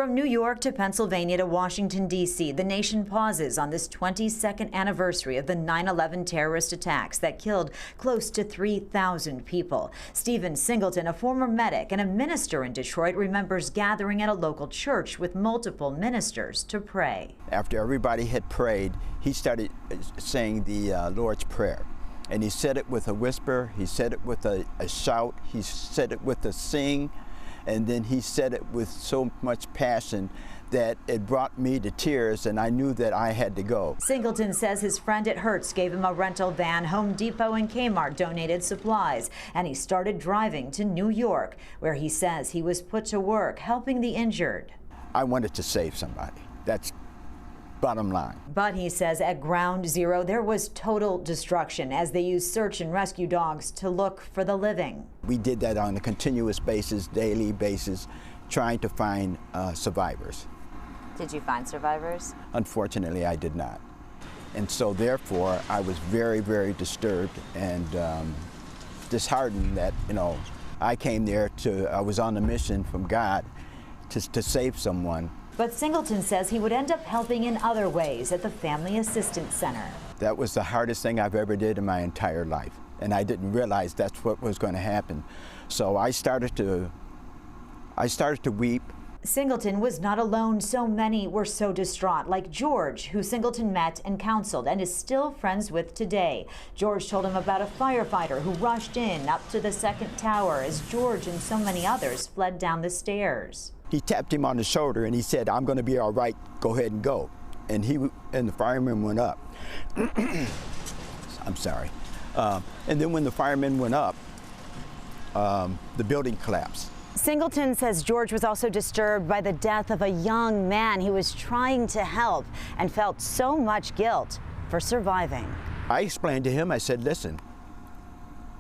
From New York to Pennsylvania to Washington, D.C., the nation pauses on this 22nd anniversary of the 9/11 terrorist attacks that killed close to 3,000 people. Stephen Singleton, a former medic and a minister in Detroit, remembers gathering at a local church with multiple ministers to pray. After everybody had prayed, he started saying the Lord's Prayer. And he said it with a whisper, he said it with a shout, he said it with a sing, and then he said it with so much passion that it brought me to tears, and I knew that I had to go. Singleton says his friend at Hertz gave him a rental van. Home Depot and Kmart donated supplies, and he started driving to New York, where he says he was put to work helping the injured. I wanted to save somebody. That's bottom line. But he says at Ground Zero there was total destruction as they used search and rescue dogs to look for the living. We did that on a continuous basis, daily basis, trying to find survivors. Did you find survivors? Unfortunately, I did not. And so therefore, I was very, very disturbed and disheartened that, I came there I was on a mission from God to save someone. But Singleton says he would end up helping in other ways at the Family Assistance Center. That was the hardest thing I've ever did in my entire life, and I didn't realize that's what was going to happen. So I started to weep. Singleton was not alone. So many were so distraught, like George, who Singleton met and counseled and is still friends with today. George told him about a firefighter who rushed in up to the second tower as George and so many others fled down the stairs. He tapped him on the shoulder and he said, "I'm going to be all right, go ahead and go." And the fireman went up. I'm sorry. And then when the firemen went up, the building collapsed. Singleton says George was also disturbed by the death of a young man he was trying to help and felt so much guilt for surviving. I explained to him, I said, "Listen,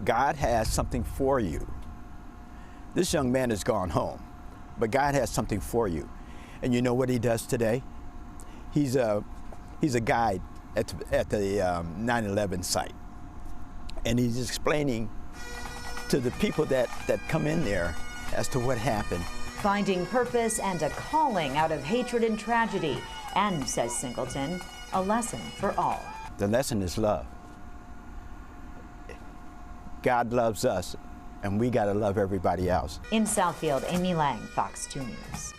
God has something for you. This young man has gone home, but God has something for you." And you know what he does today? He's a guide at the 9/11 site. And he's explaining to the people that come in there as to what happened. Finding purpose and a calling out of hatred and tragedy, and, says Singleton, a lesson for all. The lesson is love. God loves us, and we got to love everybody else. In Southfield, Amy Lang, Fox 2 News.